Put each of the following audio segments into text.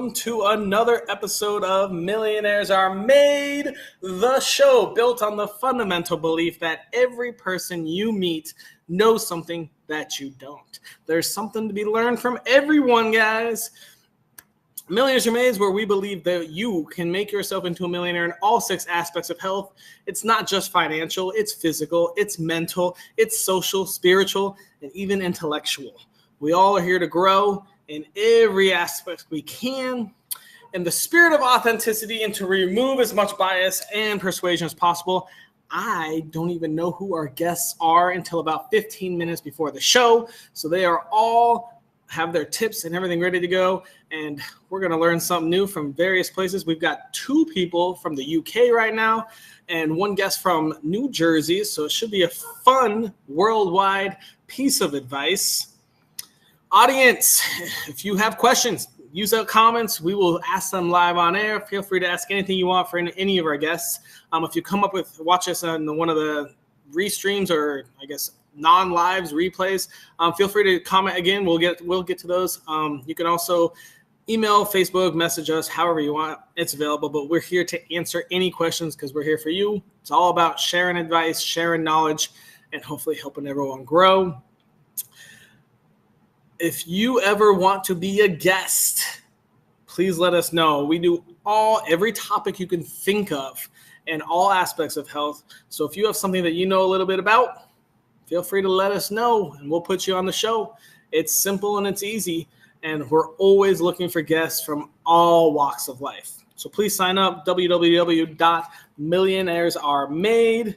welcome to another episode of Millionaires Are Made, the show built on the fundamental belief that every person you meet knows something that you don't. There's something to be learned from everyone, guys. Millionaires Are Made is where we believe that you can make yourself into a millionaire in all 6 aspects of health. It's not just financial, it's physical, it's mental, it's social, spiritual, and even intellectual. We all are here to grow in every aspect we can, in the spirit of authenticity, and to remove as much bias and persuasion as possible. I don't even know who our guests are until about 15 minutes before the show, so they are all have their tips and everything ready to go, and we're going to learn something new from various places. We've got 2 people from the UK right now and 1 guest from New Jersey, so it should be a fun worldwide piece of advice. Audience, if you have questions, use the comments. We will ask them live on air. Feel free to ask anything you want for any of our guests. If you come up with, watch us on one of the restreams or I guess non-lives, replays, feel free to comment again. We'll get to those. You can also email, Facebook, message us, however you want. It's available, but we're here to answer any questions because we're here for you. It's all about sharing advice, sharing knowledge, and hopefully helping everyone grow. If you ever want to be a guest, please let us know. We do every topic you can think of in all aspects of health. So if you have something that you know a little bit about, feel free to let us know and we'll put you on the show. It's simple and it's easy, and we're always looking for guests from all walks of life. So please sign up, www.millionairesaremade.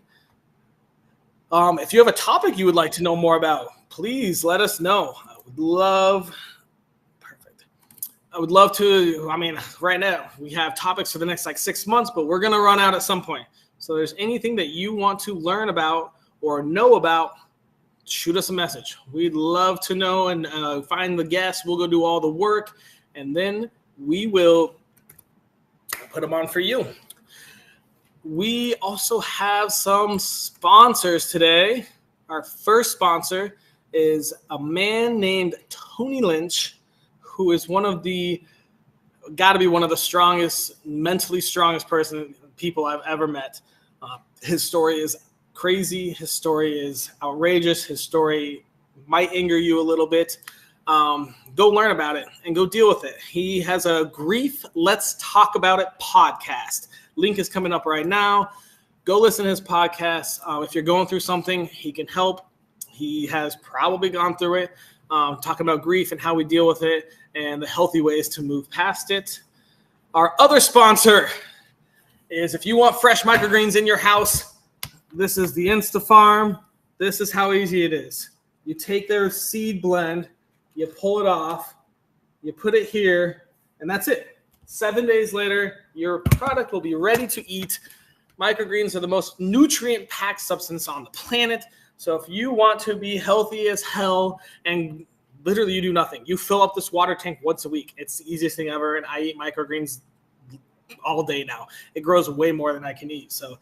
If you have a topic you would like to know more about, please let us know. I would love to, right now we have topics for the next 6 months, but we're going to run out at some point. So there's anything that you want to learn about or know about, shoot us a message. We'd love to know and find the guests. We'll go do all the work, and then we will put them on for you. We also have some sponsors today. Our first sponsor is a man named Tony Lynch, who is got to be one of the strongest, mentally strongest people I've ever met. His story is crazy. His story is outrageous. His story might anger you a little bit. Go learn about it and go deal with it. He has a Grief Let's Talk About It podcast. Link is coming up right now. Go listen to his podcast. If you're going through something, he can help. He has probably gone through it, talking about grief and how we deal with it and the healthy ways to move past it. Our other sponsor is, if you want fresh microgreens in your house, this is the Insta Farm. This is how easy it is. You take their seed blend, you pull it off, you put it here, and that's it. 7 days later, your product will be ready to eat. Microgreens are the most nutrient-packed substance on the planet. So if you want to be healthy as hell and literally you do nothing, you fill up this water tank once a week. It's the easiest thing ever, and I eat microgreens all day now. It grows way more than I can eat, so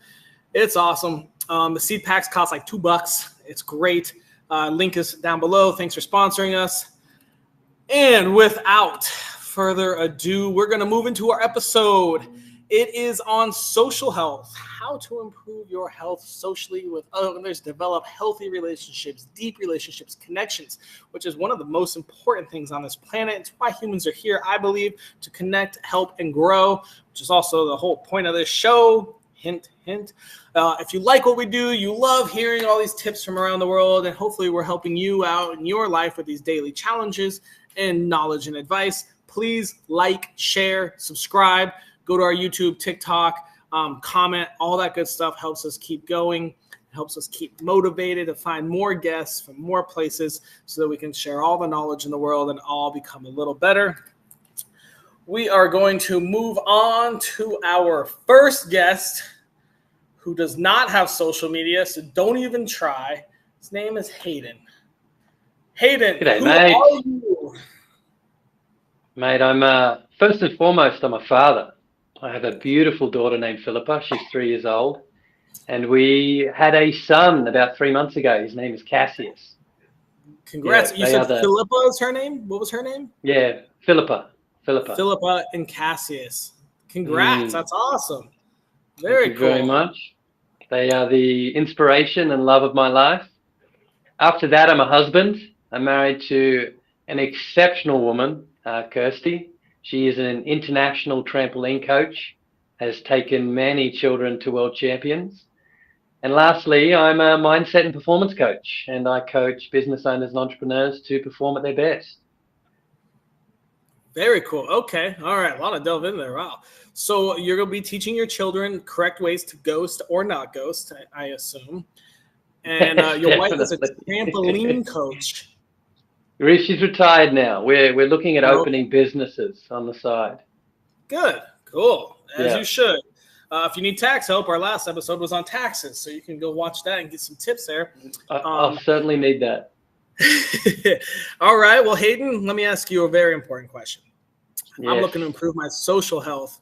it's awesome. The seed packs cost $2. It's great. Link is down below. Thanks for sponsoring us. And without further ado, we're going to move into our episode. It is on social health, how to improve your health socially with others, develop healthy relationships, deep relationships, connections, which is one of the most important things on this planet. It's why humans are here, I believe, to connect, help, and grow, which is also the whole point of this show. Hint, hint. If you like what we do, you love hearing all these tips from around the world, and hopefully we're helping you out in your life with these daily challenges and knowledge and advice, please like, share, subscribe. Go to our YouTube, TikTok, comment, all that good stuff helps us keep going, helps us keep motivated to find more guests from more places so that we can share all the knowledge in the world and all become a little better. We are going to move on to our first guest, who does not have social media, so don't even try. His name is Hayden. Hayden, G'day, who mate. are you? Mate, I'm first and foremost, I'm a father. I have a beautiful daughter named Philippa. She's 3 years old. And we had a son about 3 months ago. His name is Cassius. Congrats. Yeah, you said Philippa is her name? What was her name? Yeah, Philippa. Philippa. Philippa and Cassius. Congrats. That's awesome. Very Thank you cool. very much. They are the inspiration and love of my life. After that, I'm a husband. I'm married to an exceptional woman, Kirsty. She is an international trampoline coach, has taken many children to world champions. And lastly, I'm a mindset and performance coach, and I coach business owners and entrepreneurs to perform at their best. Very cool. Okay. All right. A lot of delve in there. Wow. So you're going to be teaching your children correct ways to ghost or not ghost, I assume. And your wife is a trampoline coach. She's retired now. We're looking at opening businesses on the side. Good. Cool. As Yeah. you should. If you need tax help, our last episode was on taxes, so you can go watch that and get some tips there. I'll certainly need that. All right. Well, Hayden, let me ask you a very important question. Yes. I'm looking to improve my social health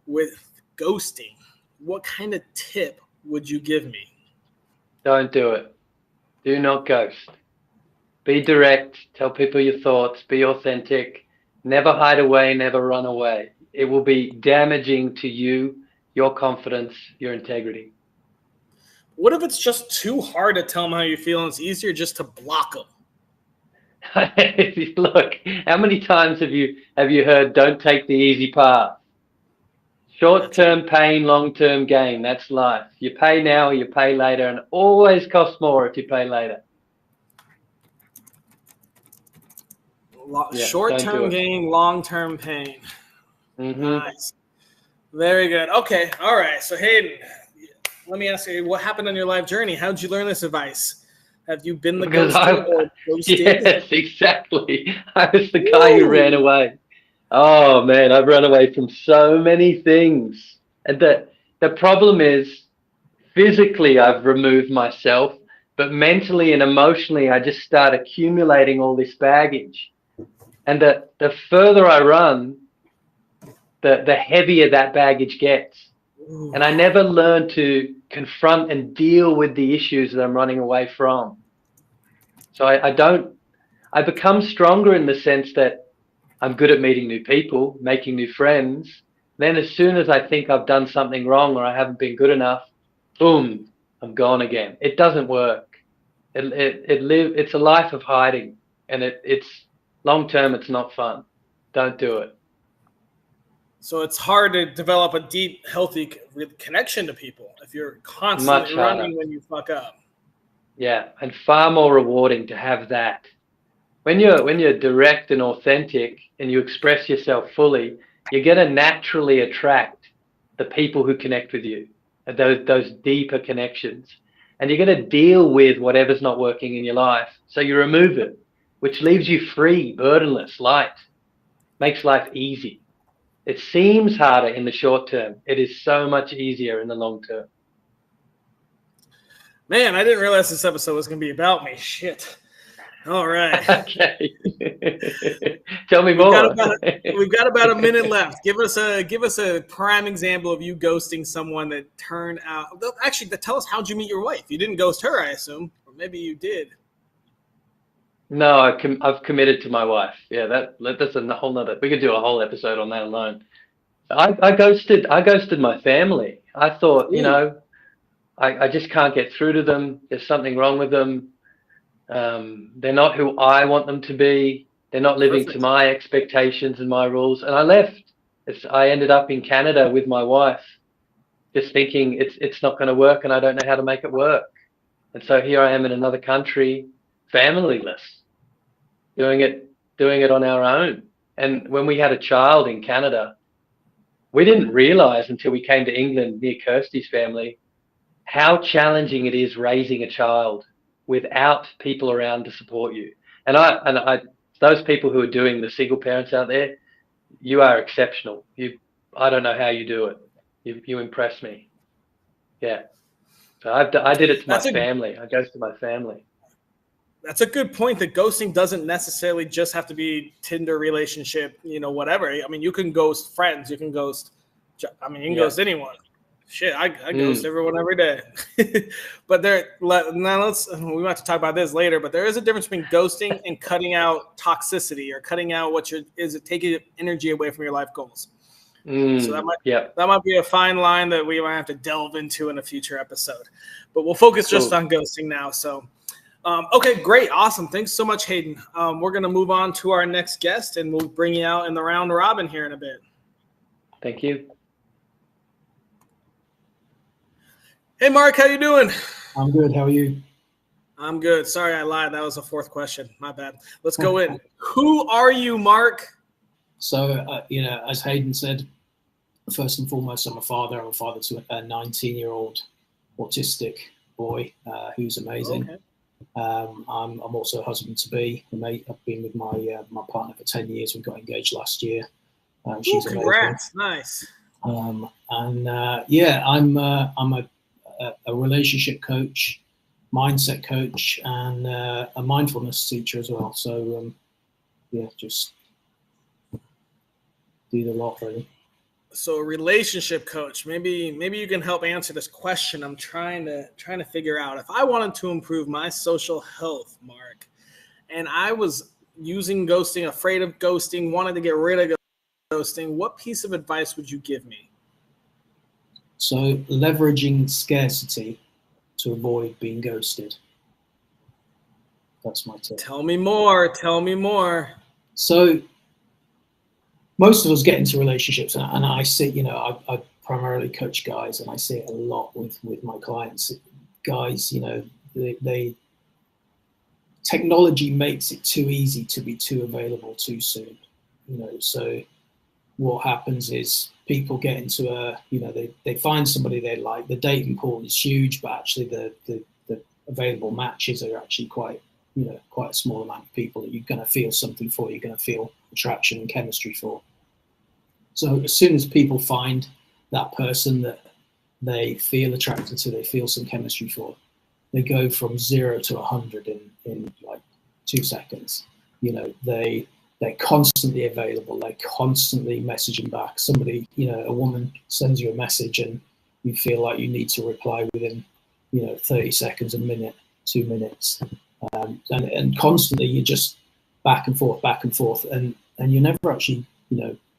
with ghosting. What kind of tip would you give me? Don't do it. Do not ghost. Be direct. Tell people your thoughts. Be authentic. Never hide away. Never run away. It will be damaging to you, your confidence, your integrity. What if it's just too hard to tell them how you feel and it's easier just to block them? Look, how many times have you heard, don't take the easy path? Short-term pain, long-term gain. That's life. You pay now or you pay later, and it always costs more if you pay later. Short-term gain, long-term pain. Mm-hmm. Nice. Very good. Okay. All right. So Hayden, let me ask you, what happened on your life journey? How did you learn this advice? Have you been the ghoster or ghosted? Yes, exactly. I was the guy who ran away. Oh man, I've run away from so many things. And the problem is, physically I've removed myself, but mentally and emotionally I just start accumulating all this baggage. And the further I run, the heavier that baggage gets. Ooh. And I never learned to confront and deal with the issues that I'm running away from. So I become stronger in the sense that I'm good at meeting new people, making new friends. Then as soon as I think I've done something wrong or I haven't been good enough, boom, I'm gone again. It doesn't work. It's a life of hiding, and it's long term. It's not fun. Don't do it. So it's hard to develop a deep, healthy connection to people if you're constantly running when you fuck up. Yeah, and far more rewarding to have that. When you're direct and authentic and you express yourself fully, you're going to naturally attract the people who connect with you, those deeper connections. And you're going to deal with whatever's not working in your life. So you remove it, which leaves you free, burdenless, light, makes life easy. It seems harder in the short term. It is so much easier in the long term. Man, I didn't realize this episode was going to be about me. Shit. All right. Okay. Tell me more. We've got about a minute left. Give us a prime example of you ghosting someone that turned out. Actually, tell us, how'd you meet your wife? You didn't ghost her, I assume, or maybe you did. No, I've committed to my wife. Yeah, that's a whole nother. We could do a whole episode on that alone. I ghosted my family. I thought, I just can't get through to them. There's something wrong with them. They're not who I want them to be. They're not living to my expectations and my rules. And I left. I ended up in Canada with my wife, just thinking it's not going to work, and I don't know how to make it work. And so here I am in another country, familyless, doing it on our own. And when we had a child in Canada, we didn't realize until we came to England near Kirsty's family how challenging it is raising a child without people around to support you. And I those people who are doing the single parents out there, you are exceptional. I don't know how you do it. You impress me. Yeah. So I did it to my family. I goes to my family. That's a good point, that ghosting doesn't necessarily just have to be Tinder relationship, whatever. I mean, you can ghost friends. You can ghost, ghost anyone. Shit, I ghost everyone every day. But we might have to talk about this later, but there is a difference between ghosting and cutting out toxicity or cutting out taking energy away from your life goals. So that might be a fine line that we might have to delve into in a future episode. But we'll focus just on ghosting now. So okay, great. Awesome. Thanks so much, Hayden. We're going to move on to our next guest, and we'll bring you out in the round robin here in a bit. Thank you. Hey, Mark, how you doing? I'm good. How are you? I'm good. Sorry, I lied. That was the fourth question. My bad. Let's go in. Who are you, Mark? So, as Hayden said, first and foremost, I'm a father. I'm a father to a 19-year-old autistic boy who's amazing. Okay. I'm also a husband to be. I've been with my partner for 10 years. We got engaged last year. She's congrats! Amazing. Nice. I'm a relationship coach, mindset coach, and a mindfulness teacher as well. So just do the lot really. So a relationship coach, maybe you can help answer this question I'm trying to figure out. If I wanted to improve my social health, Mark, and I was using ghosting, afraid of ghosting, wanted to get rid of ghosting, what piece of advice would you give me? So leveraging scarcity to avoid being ghosted. That's my tip. Tell me more. So most of us get into relationships, and I see, I primarily coach guys, and I see it a lot with my clients. Guys, technology makes it too easy to be too available too soon. So what happens is people get into they find somebody they like. The dating pool is huge, but actually the available matches are actually quite a small amount of people that you're going to feel something for. You're going to feel attraction and chemistry for. So as soon as people find that person that they feel attracted to, they feel some chemistry for, they go from 0 to 100 in like 2 seconds. They're constantly available. They're constantly messaging back. Somebody, a woman sends you a message and you feel like you need to reply within, 30 seconds, a minute, 2 minutes. And constantly you're just back and forth. And you're never actually,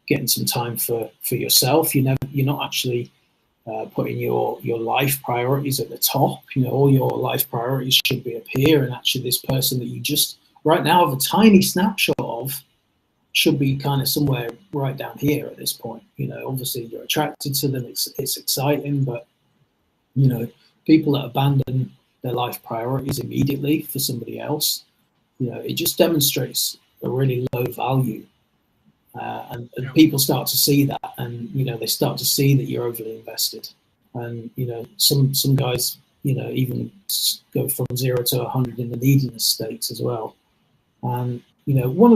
getting some time for yourself. You're not actually putting your life priorities at the top. All your life priorities should be up here. And actually this person that you just right now have a tiny snapshot of should be kind of somewhere right down here at this point. Obviously you're attracted to them. It's exciting, but people that abandon their life priorities immediately for somebody else, it just demonstrates a really low value. And people start to see that, and they start to see that you're overly invested. And some guys even go from 0 to 100 in the neediness stakes as well. And one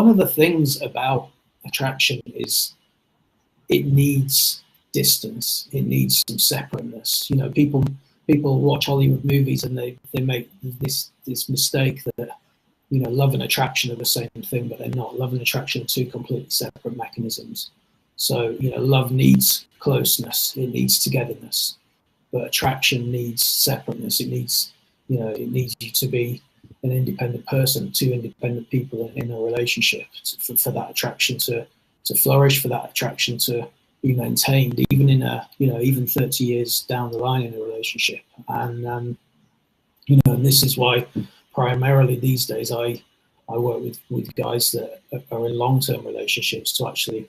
of the things about attraction is it needs distance. It needs some separateness. People watch Hollywood movies and they make this mistake that love and attraction are the same thing, but they're not. Love and attraction are two completely separate mechanisms. So love needs closeness. It needs togetherness, but attraction needs separateness. It needs you to be an independent person, two independent people in a relationship for that attraction to flourish, for that attraction to be maintained, even in even 30 years down the line in a relationship. And and this is why primarily these days I work with guys that are in long-term relationships to actually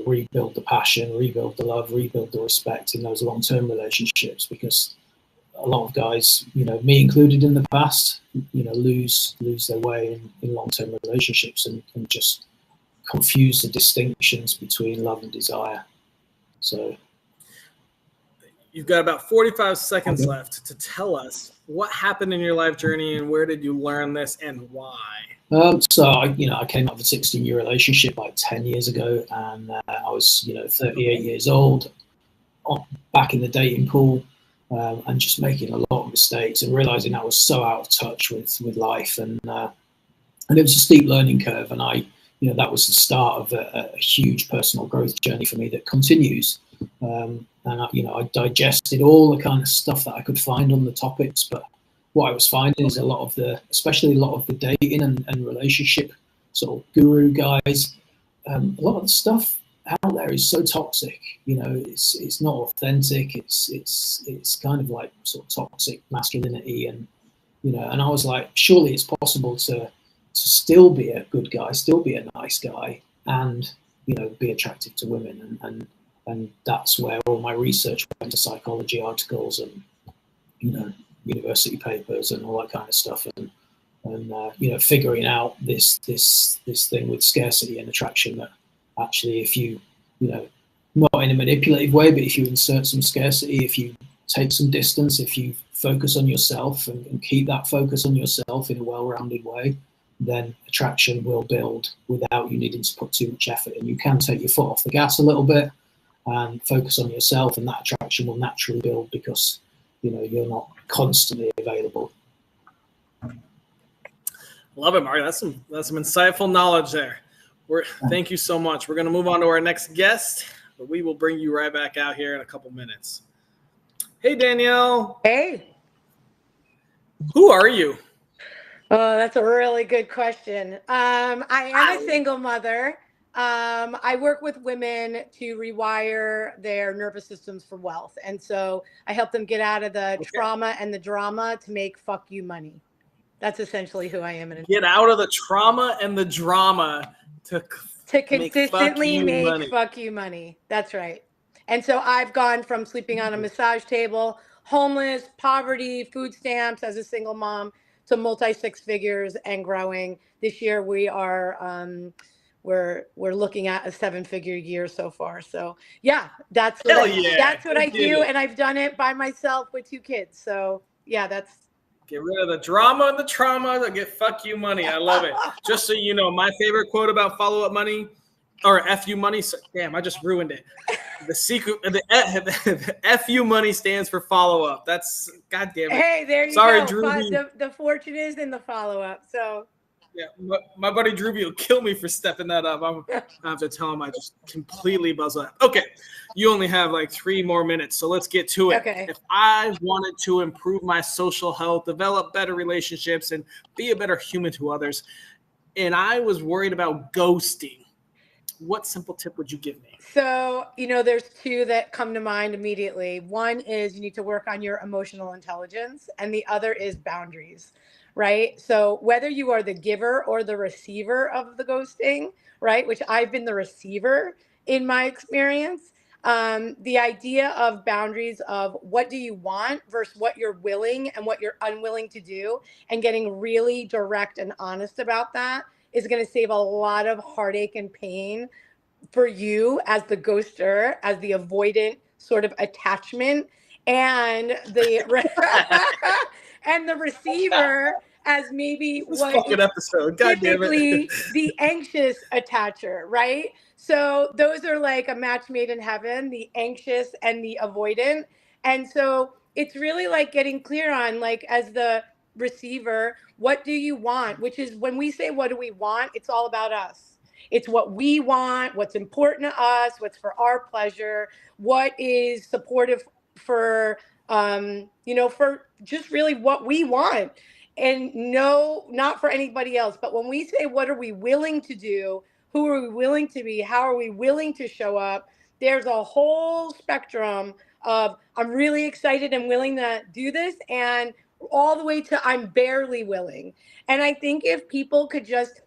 rebuild the passion, rebuild the love, rebuild the respect in those long-term relationships, because a lot of guys, me included in the past, lose their way in long-term relationships and just confuse the distinctions between love and desire. So you've got about 45 seconds left to tell us what happened in your life journey and where did you learn this and why? So I came out of a 16-year relationship like 10 years ago, and I was 38 years old, back in the dating pool, and just making a lot of mistakes and realizing I was so out of touch with life, and it was a steep learning curve, and that was the start of a huge personal growth journey for me that continues. And I digested all the kind of stuff that I could find on the topics. But what I was finding is especially a lot of the dating and relationship sort of guru guys, a lot of the stuff out there is so toxic. It's not authentic. It's kind of like sort of toxic masculinity, and and I was like, surely it's possible to still be a good guy, still be a nice guy, and be attractive to women, and that's where all my research went to psychology articles and university papers and all that kind of stuff, and figuring out this thing with scarcity and attraction, that actually if you not in a manipulative way, but if you insert some scarcity, if you take some distance, if you focus on yourself and keep that focus on yourself in a well-rounded way, then attraction will build without you needing to put too much effort. And you can take your foot off the gas a little bit and focus on yourself, and that attraction will naturally build because you're not constantly available. Love it, Mark. That's some insightful knowledge there. Thank you so much. We're going to move on to our next guest, but we will bring you right back out here in a couple minutes. Hey, Danielle. Hey. Who are you? Oh, that's a really good question. I am a single mother. I work with women to rewire their nervous systems for wealth. And so I help them get out of the trauma and the drama to make fuck you money. That's essentially who I am. Get out of the trauma and the drama to consistently make fuck you money. That's right. And so I've gone from sleeping on a massage table, homeless, poverty, food stamps as a single mom, to multi-six figures and growing. This year we are we're looking at a 7-figure year so far. So yeah, that's what I do, and I've done it by myself with 2 kids. So yeah, that's. Get rid of the drama and the trauma to get fuck you money. I love it. Just so you know, my favorite quote about follow-up money, or FU money. So, damn, I just ruined it. The secret, the FU money stands for follow-up. That's, goddamn it. Hey, there you Sorry, go. Drew. The fortune is in the follow-up. So. Yeah, my buddy Drewby will kill me for stepping that up. I have to tell him I just completely buzz up. Okay, you only have like 3 more minutes, so let's get to it. Okay. If I wanted to improve my social health, develop better relationships, and be a better human to others, and I was worried about ghosting, what simple tip would you give me? So, there's 2 that come to mind immediately. One is you need to work on your emotional intelligence, and the other is boundaries. Right? So whether you are the giver or the receiver of the ghosting, right, which I've been the receiver in my experience, the idea of boundaries of what do you want versus what you're willing and what you're unwilling to do, and getting really direct and honest about that is going to save a lot of heartache and pain for you as the ghoster, as the avoidant sort of attachment, and the and the receiver as maybe typically the anxious attacher, right? So those are like a match made in heaven, the anxious and the avoidant. And so it's really like getting clear on, like, as the receiver, what do you want? Which is, when we say what do we want, it's all about us. It's what we want, what's important to us, what's for our pleasure, what is supportive for for just really what we want, and no, not for anybody else. But when we say what are we willing to do, who are we willing to be, how are we willing to show up, there's a whole spectrum of I'm really excited and willing to do this, and all the way to I'm barely willing. And I think if people could just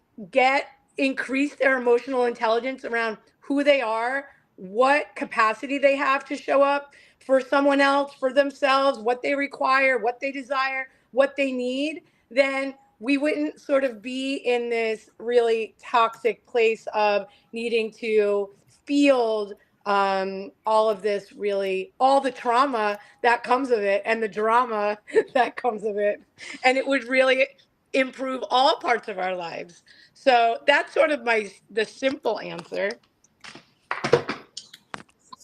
increase their emotional intelligence around who they are, what capacity they have to show up for someone else, for themselves, what they require, what they desire, what they need, then we wouldn't sort of be in this really toxic place of needing to field all of this, really, all the trauma that comes of it and the drama that comes of it. And it would really improve all parts of our lives. So that's sort of the simple answer.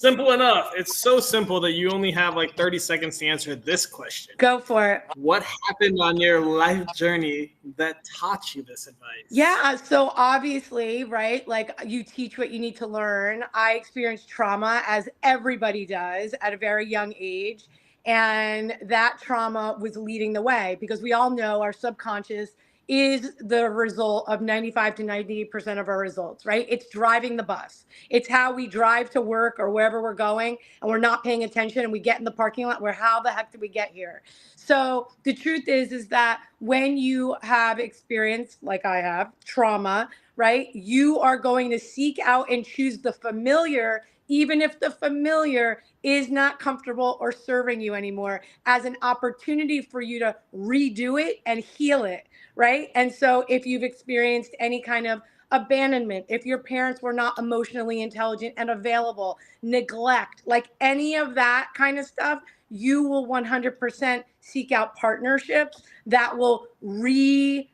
Simple enough. It's so simple that you only have like 30 seconds to answer this question. Go for it. What happened on your life journey that taught you this advice? Yeah, so obviously, right, like you teach what you need to learn. I experienced trauma, as everybody does, at a very young age. And that trauma was leading the way, because we all know our subconscious is the result of 95 to 98% of our results, right? It's driving the bus. It's how we drive to work or wherever we're going, and we're not paying attention, and we get in the parking lot where, how the heck did we get here? So the truth is that when you have experienced, like I have, trauma, right, you are going to seek out and choose the familiar, even if the familiar is not comfortable or serving you anymore, as an opportunity for you to redo it and heal it, right? And so if you've experienced any kind of abandonment, if your parents were not emotionally intelligent and available, neglect, like any of that kind of stuff, you will 100% seek out partnerships that will redo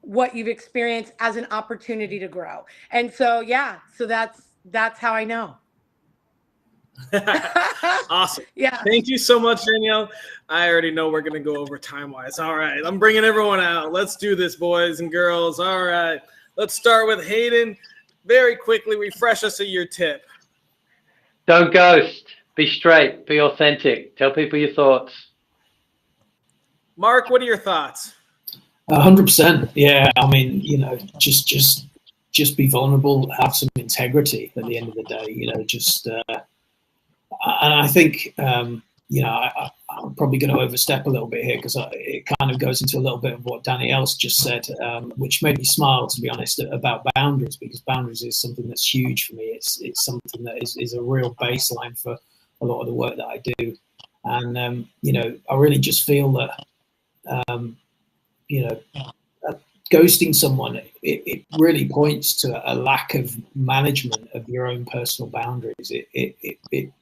what you've experienced as an opportunity to grow. And so, yeah, so that's how I know. Awesome. Yeah. Thank you so much, Danielle. I already know we're going to go over time-wise. All right. I'm bringing everyone out. Let's do this, boys and girls. All right. Let's start with Hayden. Very quickly, refresh us of your tip. Don't ghost. Be straight. Be authentic. Tell people your thoughts. Mark, what are your thoughts? 100%. Yeah. I mean, just be vulnerable, have some integrity at the end of the day, and I think, I'm probably going to overstep a little bit here, because it kind of goes into a little bit of what Danielle just said, which made me smile, to be honest, about boundaries, because boundaries is something that's huge for me. It's something that is a real baseline for a lot of the work that I do. And, I really just feel that, ghosting someone, it really points to a lack of management of your own personal boundaries. It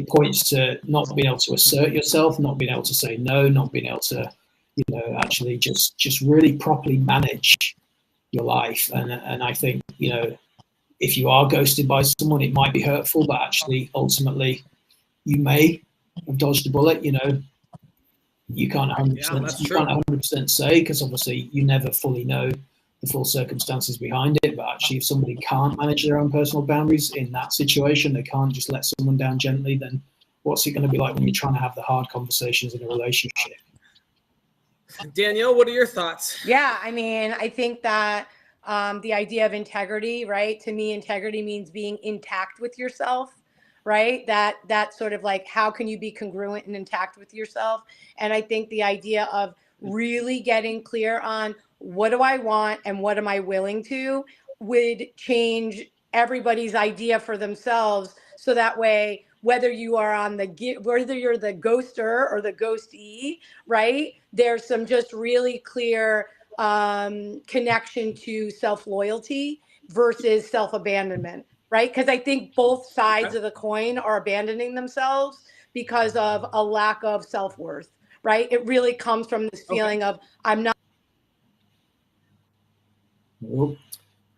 points to not being able to assert yourself, not being able to say no, not being able to, actually just really properly manage your life. And I think, if you are ghosted by someone, it might be hurtful, but actually, ultimately, you may have dodged a bullet. You can't 100% say, because obviously you never fully know the full circumstances behind it. But actually, if somebody can't manage their own personal boundaries in that situation, they can't just let someone down gently, then what's it going to be like when you're trying to have the hard conversations in a relationship? Danielle, what are your thoughts? Yeah, I mean, I think that the idea of integrity, right? To me, integrity means being intact with yourself, right? That sort of like, how can you be congruent and intact with yourself? And I think the idea of really getting clear on what do I want and what am I willing to would change everybody's idea for themselves. So that way, whether you're the ghoster or the ghostee, right? There's some just really clear connection to self-loyalty versus self-abandonment, right? Because I think both sides of the coin are abandoning themselves because of a lack of self-worth, right? It really comes from this feeling of, I'm not. Nope.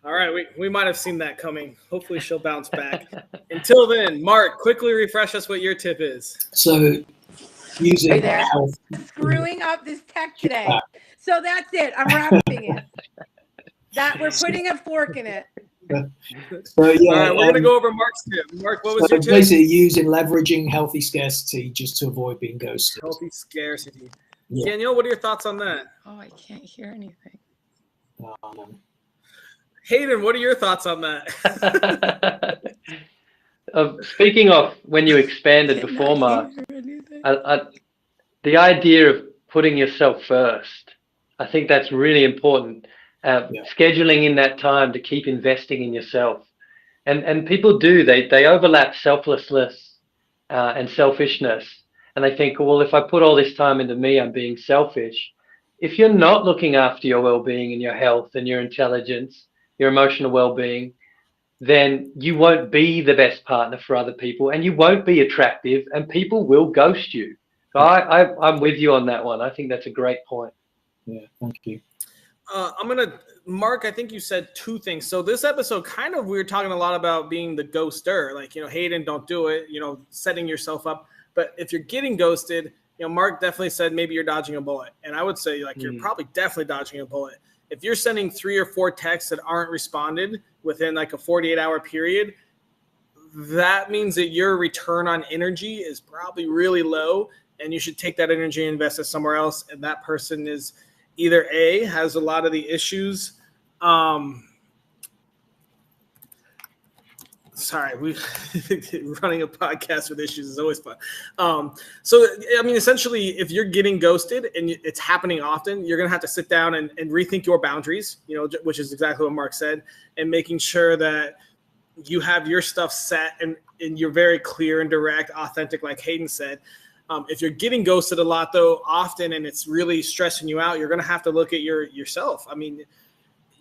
All right, we might have seen that coming. Hopefully she'll bounce back. Until then, Mark, quickly refresh us what your tip is. So using health, screwing up this tech today. So that's it. I'm wrapping it. That we're putting a fork in it. So yeah, all right, we're gonna go over Mark's tip. Mark, what was your tip? Basically, leveraging healthy scarcity just to avoid being ghosted. Healthy scarcity. Yeah. Danielle, what are your thoughts on that? Oh, I can't hear anything. Hayden, what are your thoughts on that? Speaking of when you expanded before, Mark, the idea of putting yourself first, I think that's really important. Scheduling in that time to keep investing in yourself, and people do they overlap selflessness and selfishness, and they think, well, if I put all this time into me, I'm being selfish. If you're not looking after your well-being and your health and your intelligence, your emotional well-being, then you won't be the best partner for other people, and you won't be attractive, and people will ghost you. So I'm with you on that one. I think that's a great point. Yeah, thank you. Mark, I think you said two things. So this episode, kind of, we were talking a lot about being the ghoster, like, Hayden, don't do it, setting yourself up. But if you're getting ghosted, Mark definitely said maybe you're dodging a bullet. And I would say, like, you're probably definitely dodging a bullet. If you're sending 3 or 4 texts that aren't responded within like a 48-hour period, that means that your return on energy is probably really low, and you should take that energy and invest it somewhere else. And that person is either A, has a lot of the issues. Sorry, running a podcast with issues is always fun. So, I mean, essentially, if you're getting ghosted and it's happening often, you're going to have to sit down and rethink your boundaries, which is exactly what Mark said, and making sure that you have your stuff set and you're very clear and direct, authentic, like Hayden said. If you're getting ghosted a lot, though, often, and it's really stressing you out, you're going to have to look at yourself. I mean,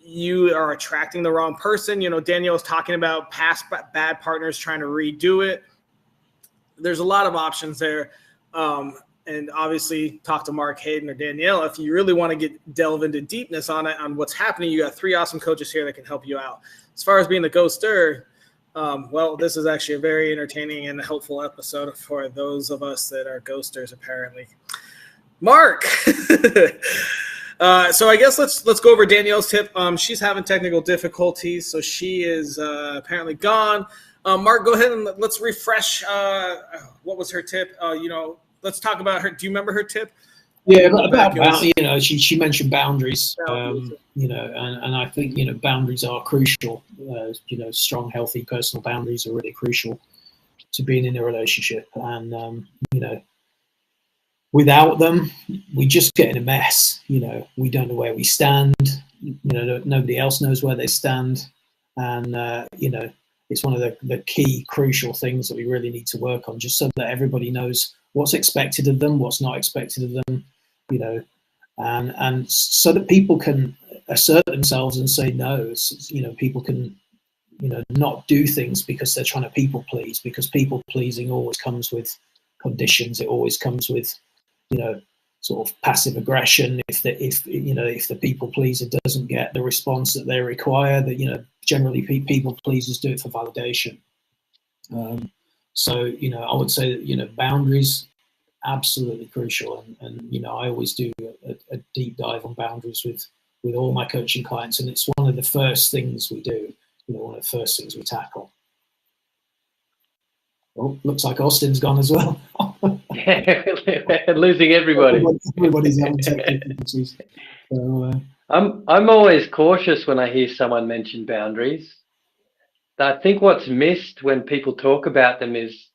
you are attracting the wrong person. Danielle was talking about past bad partners trying to redo it. There's a lot of options there. And obviously talk to Mark, Hayden, or Danielle. If you really want to delve into deepness on it, on what's happening, you got 3 awesome coaches here that can help you out. As far as being the ghoster, well, this is actually a very entertaining and helpful episode for those of us that are ghosters, apparently. Mark. So I guess let's go over Danielle's tip. She's having technical difficulties, so she is apparently gone. Mark, go ahead and let's refresh. What was her tip? Let's talk about her. Do you remember her tip? Yeah, about she mentioned boundaries. And I think boundaries are crucial. Strong, healthy personal boundaries are really crucial to being in a relationship. And without them, we just get in a mess. We don't know where we stand. Nobody else knows where they stand. And, it's one of the key crucial things that we really need to work on, just so that everybody knows what's expected of them, what's not expected of them, and so that people can assert themselves and say no. People can, not do things because they're trying to people please, because people pleasing always comes with conditions. It always comes with, sort of passive aggression. If the people pleaser doesn't get the response that they require, that generally people pleasers do it for validation. So I would say that boundaries absolutely crucial, and I always do a deep dive on boundaries with all my coaching clients, and it's one of the first things we do. One of the first things we tackle. Oh, looks like Austin's gone as well. Losing everybody. Everybody's having technical difficulties. So, I'm always cautious when I hear someone mention boundaries. I think what's missed when people talk about them is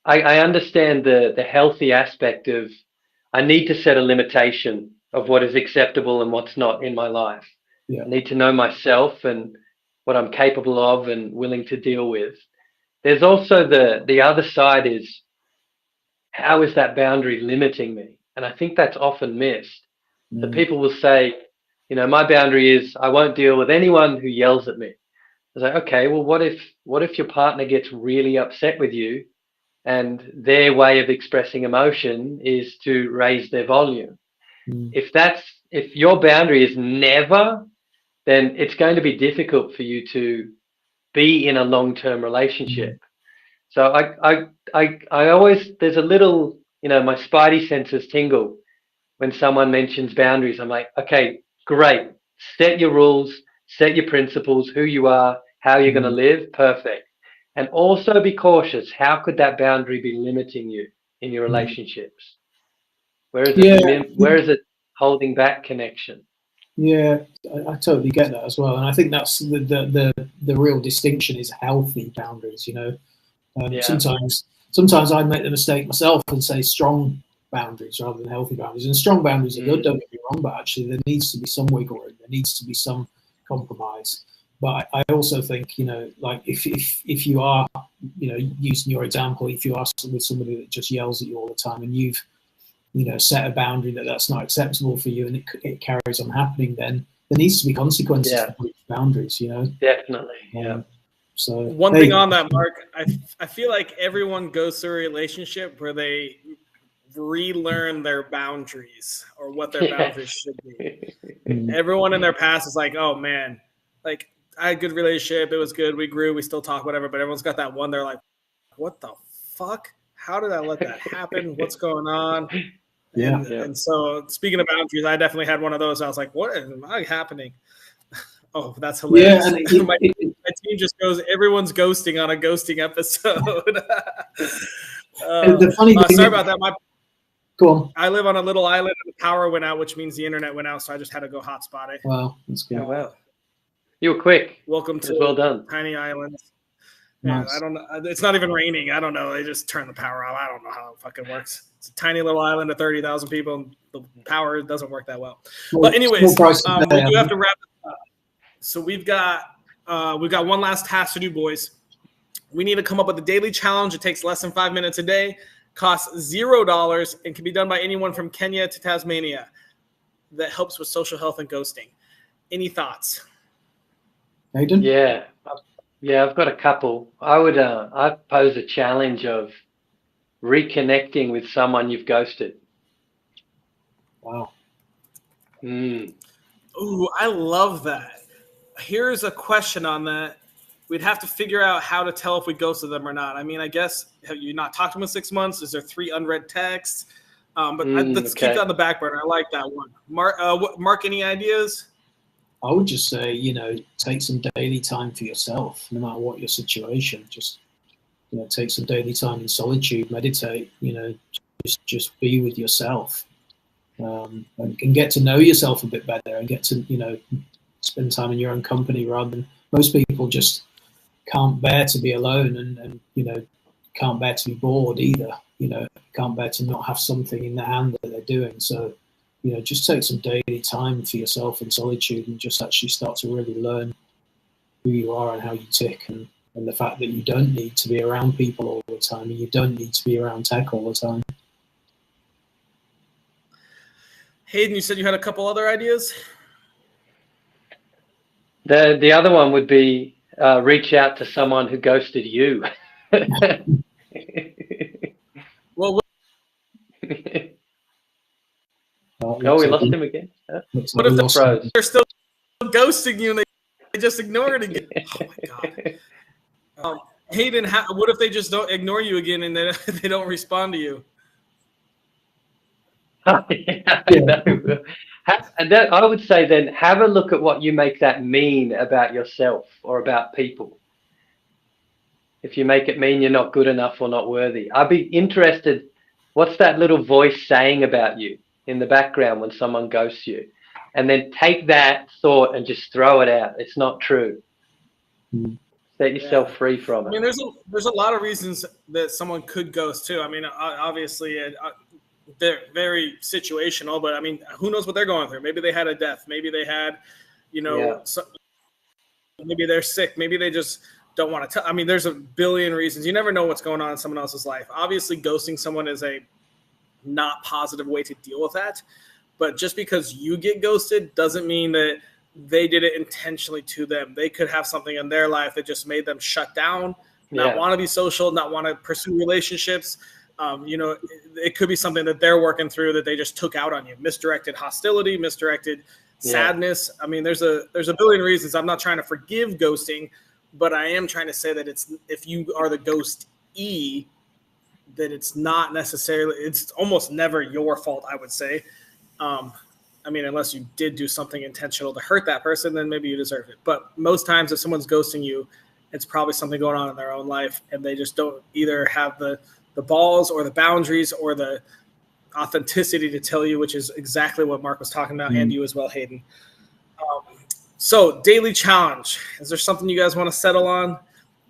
I understand the healthy aspect of I need to set a limitation of what is acceptable and what's not in my life. Yeah. I need to know myself and what I'm capable of and willing to deal with. There's also the other side is, how is that boundary limiting me? And I think that's often missed. So people will say, my boundary is I won't deal with anyone who yells at me. I say, okay, well, what if your partner gets really upset with you and their way of expressing emotion is to raise their volume? If your boundary is never, then it's going to be difficult for you to be in a long-term relationship. So I always, there's a little, my spidey senses tingle when someone mentions boundaries. I'm like, okay, great. Set your rules, set your principles, who you are, how you're going to live. Perfect. And also be cautious. How could that boundary be limiting you in your relationships? Where is it holding back connection? Yeah, I totally get that as well. And I think that's the real distinction is healthy boundaries, Sometimes I make the mistake myself and say strong boundaries rather than healthy boundaries. And strong boundaries are good, don't get me wrong, but actually there needs to be some wiggle room. There needs to be some compromise. But I also think, like if you are, using your example, if you are with somebody that just yells at you all the time and you've, set a boundary that's not acceptable for you and it carries on happening, then there needs to be consequences for breach boundaries, Definitely, yeah. So one thing on that, Mark, I feel like everyone goes through a relationship where they relearn their boundaries or what their boundaries should be. Everyone in their past is like, oh man, like I had a good relationship. It was good. We grew. We still talk, whatever. But everyone's got that one. They're like, what the fuck? How did I let that happen? What's going on? Yeah. And so speaking of boundaries, I definitely had one of those. I was like, what am I happening? Oh, that's hilarious. Yeah, my team just goes, everyone's ghosting on a ghosting episode. the funny thing sorry about that. Go on. I live on a little island and the power went out, which means the internet went out. So I just had to go hotspot it. Wow, that's good. Oh, wow. You were quick. Welcome to well done. Tiny Island. Nice. I don't know. It's not even raining. I don't know. They just turn the power off. I don't know how it fucking works. It's a tiny little island of 30,000 people, and the power doesn't work that well. But anyways, we do have to wrap it up. So we've got one last task to do, boys. We need to come up with a daily challenge. It takes less than 5 minutes a day, costs $0, and can be done by anyone from Kenya to Tasmania. That helps with social health and ghosting. Any thoughts? Hayden? Yeah, I've got a couple. I'd pose a challenge of reconnecting with someone you've ghosted. Wow. Ooh, I love that. Here's a question on that. We'd have to figure out how to tell if we ghosted them or not. I mean, I guess, have you not talked to them in 6 months? Is there 3 unread texts? But let's keep that on the back burner. I like that one. Mark, any ideas? I would just say, take some daily time for yourself, no matter what your situation. Just, take some daily time in solitude, meditate, just be with yourself, and get to know yourself a bit better and get to, spend time in your own company rather than most people just can't bear to be alone and can't bear to be bored either, can't bear to not have something in their hand that they're doing. So, just take some daily time for yourself in solitude and just actually start to really learn who you are and how you tick and the fact that you don't need to be around people all the time and you don't need to be around tech all the time. Hayden, you said you had a couple other ideas? The other one would be reach out to someone who ghosted you. Well, we lost him again. What if they're still ghosting you and they just ignore it again? Oh my god. Hayden, what if they just don't ignore you again and they don't respond to you? Yeah, I know. And that, I would say then have a look at what you make that mean about yourself or about people. If you make it mean you're not good enough or not worthy, I'd be interested, what's that little voice saying about you in the background when someone ghosts you? And then take that thought and just throw it out. It's not true. Set yourself free from it. I mean, there's a lot of reasons that someone could ghost too. I mean, obviously, they're very situational, but I mean, who knows what they're going through? Maybe they had a death. Maybe they had, maybe they're sick. Maybe they just don't want to tell. I mean, there's a billion reasons. You never know what's going on in someone else's life. Obviously, ghosting someone is a not positive way to deal with that. But just because you get ghosted doesn't mean that they did it intentionally to them. They could have something in their life that just made them shut down, not want to be social, not want to pursue relationships. It could be something that they're working through that they just took out on you. Misdirected hostility, misdirected sadness. I mean, there's a billion reasons. I'm not trying to forgive ghosting, but I am trying to say that if you are the ghostee, that it's not necessarily, it's almost never your fault, I would say. I mean, unless you did do something intentional to hurt that person, then maybe you deserve it. But most times if someone's ghosting you, it's probably something going on in their own life, and they just don't either have the balls or the boundaries or the authenticity to tell you, which is exactly what Mark was talking about, and you as well, Hayden. So daily challenge. Is there something you guys want to settle on?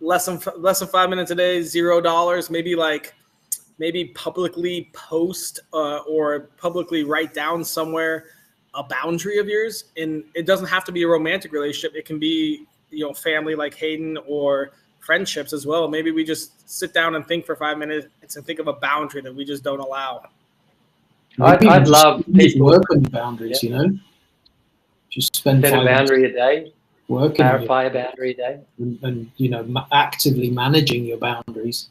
Less than 5 minutes a day, $0. Maybe publicly post or publicly write down somewhere a boundary of yours. And it doesn't have to be a romantic relationship. It can be, family like Hayden, or friendships as well. Maybe we just sit down and think for 5 minutes and think of a boundary that we just don't allow. I'd love people work on the boundaries, just spend set a boundary a day, working, clarify a boundary a day, and actively managing your boundaries.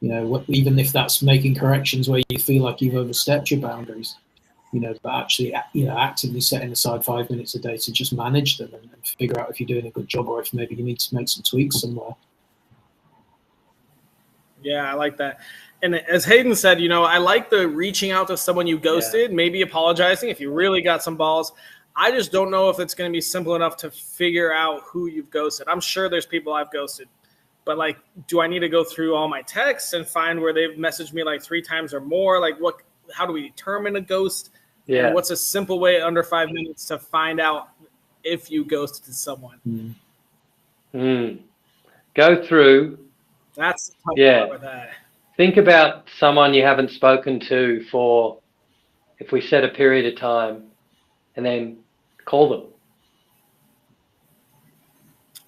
You know, even if that's making corrections where you feel like you've overstepped your boundaries, you know, but actually, you know, actively setting aside 5 minutes a day to just manage them and figure out if you're doing a good job or if maybe you need to make some tweaks somewhere. Yeah, I like that. And as Hayden said, you know, I like the reaching out to someone you ghosted, maybe apologizing if you really got some balls. I just don't know if it's going to be simple enough to figure out who you've ghosted. I'm sure there's people I've ghosted. But, like, do I need to go through all my texts and find where they've messaged me like 3 times or more? Like, how do we determine a ghost? Yeah. And what's a simple way under 5 minutes to find out if you ghosted someone? Go through. That's the tough part with that. Think about someone you haven't spoken to for, if we set a period of time, and then call them.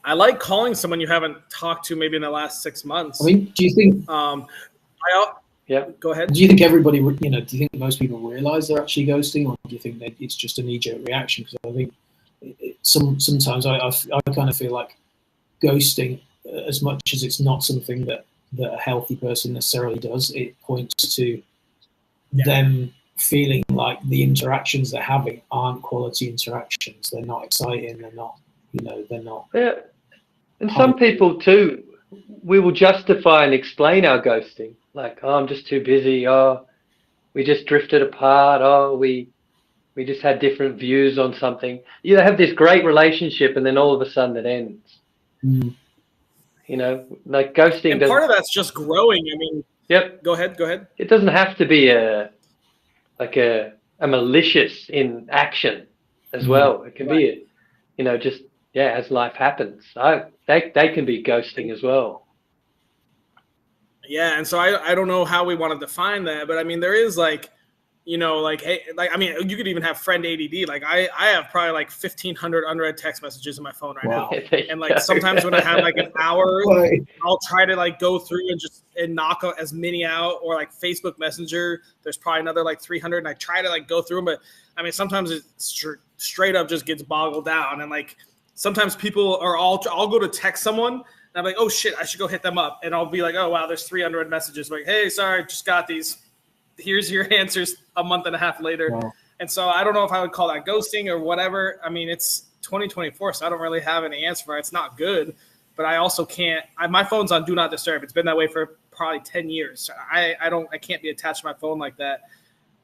I like calling someone you haven't talked to maybe in the last 6 months. I mean, do you think? Go ahead. Do you think everybody, you know, do you think most people realize they're actually ghosting, or do you think that it's just a knee-jerk reaction? Because I think sometimes I kind of feel like ghosting, as much as it's not something that a healthy person necessarily does, it points to them feeling like the interactions they're having aren't quality interactions. They're not exciting. They're not, you know, they're not. Yeah. And some people too, we will justify and explain our ghosting. Like, oh, I'm just too busy. Oh, we just drifted apart. Oh, we just had different views on something. You have this great relationship, and then all of a sudden it ends. You know, like ghosting. And part of that's just growing. I mean, Go ahead. It doesn't have to be a malicious in action as well. It can be, you know, just as life happens. They can be ghosting as well. Yeah, and so I don't know how we want to define that, but I mean, there is like, you know, like, hey, like, I mean, you could even have friend ADD. Like I have probably like 1,500 unread text messages in my phone right now. And like sometimes when I have like an hour, I'll try to like go through and knock as many out, or like Facebook Messenger. There's probably another like 300, and I try to like go through them. But I mean, sometimes it straight up just gets boggled down. And like sometimes people are I'll go to text someone, and I'm like, oh shit, I should go hit them up. And I'll be like, oh wow, there's 300 messages. Like, hey, sorry, just got these. Here's your answers a month and a half later. Wow. And so I don't know if I would call that ghosting or whatever. I mean, it's 2024, so I don't really have any answer for it. It's not good, but I also can't. My phone's on Do Not Disturb. It's been that way for probably 10 years. I can't be attached to my phone like that.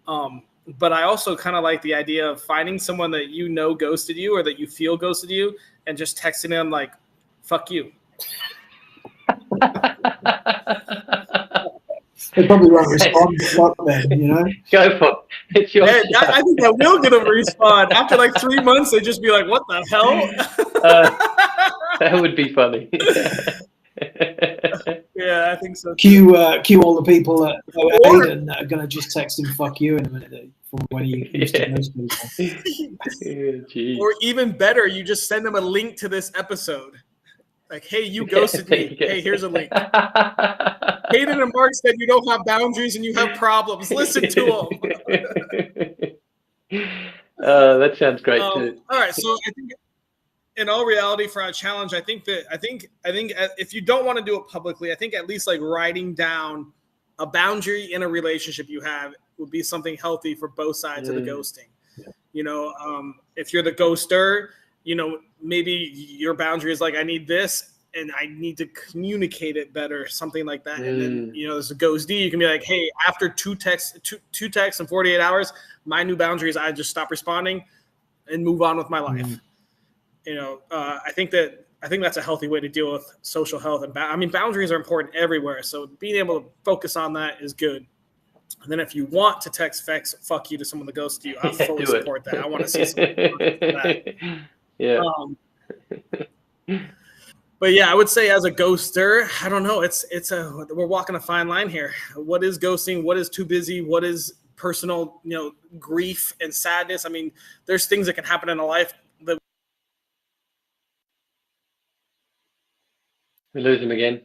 But I also kind of like the idea of finding someone that you know ghosted you, or that you feel ghosted you, and just texting them like, fuck you. They probably won't respond then, you know? Go for it. It's your I think I will get them to respond. After like 3 months, they just be like, what the hell? That would be funny. Yeah, I think so. Cue all the people that Aiden that are going to just text him fuck you in a minute from when he used to know people. Or even better, you just send them a link to this episode. Like, hey, you ghosted me. Hey, here's a link. Hayden and Mark said you don't have boundaries and you have problems. Listen to them. That sounds great too. All right, so I think in all reality, for our challenge, I think if you don't want to do it publicly, I think at least like writing down a boundary in a relationship you have would be something healthy for both sides of the ghosting. Yeah. You know, if you're the ghoster, you know, maybe your boundary is like, I need this and I need to communicate it better, something like that. And then, you know, there's a ghostee. You can be like, hey, after two texts in 48 hours, my new boundary is I just stop responding and move on with my life. You know, I think that's a healthy way to deal with social health. And I mean, boundaries are important everywhere. So being able to focus on that is good. And then if you want to text fuck you to someone that ghosts you, I fully support that. I want to see something that. Yeah. But yeah, I would say as a ghoster, I don't know. We're walking a fine line here. What is ghosting? What is too busy? What is personal, you know, grief and sadness? I mean, there's things that can happen in a life that we lose him again.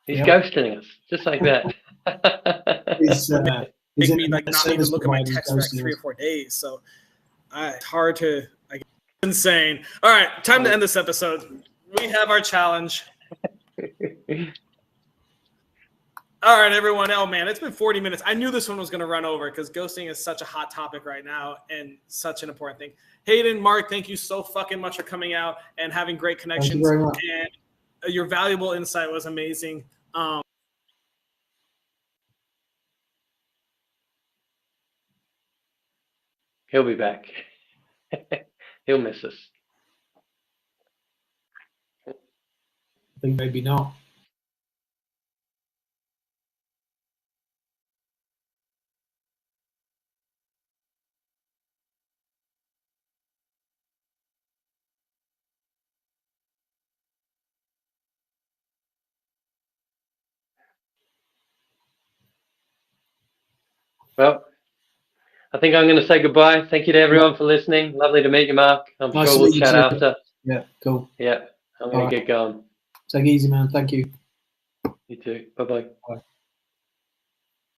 He's ghosting us, just like that. Make me like not even look at my text for like 3 or 4 days. So it's hard to. Insane. All right, time to end this episode. We have our challenge. All right, everyone. Oh, man, it's been 40 minutes. I knew this one was going to run over because ghosting is such a hot topic right now and such an important thing. Hayden, Mark, thank you so fucking much for coming out and having great connections. Thank you very much. And your valuable insight was amazing. He'll be back. He'll miss us. I think maybe not. Well, I think I'm going to say goodbye. Thank you to everyone for listening. Lovely to meet you, Mark. I'm Nice sure to we'll meet you chat too. after. Yeah, cool. Yeah, I'm going to get going. Take it easy, man. Thank you. You too. Bye-bye. Bye.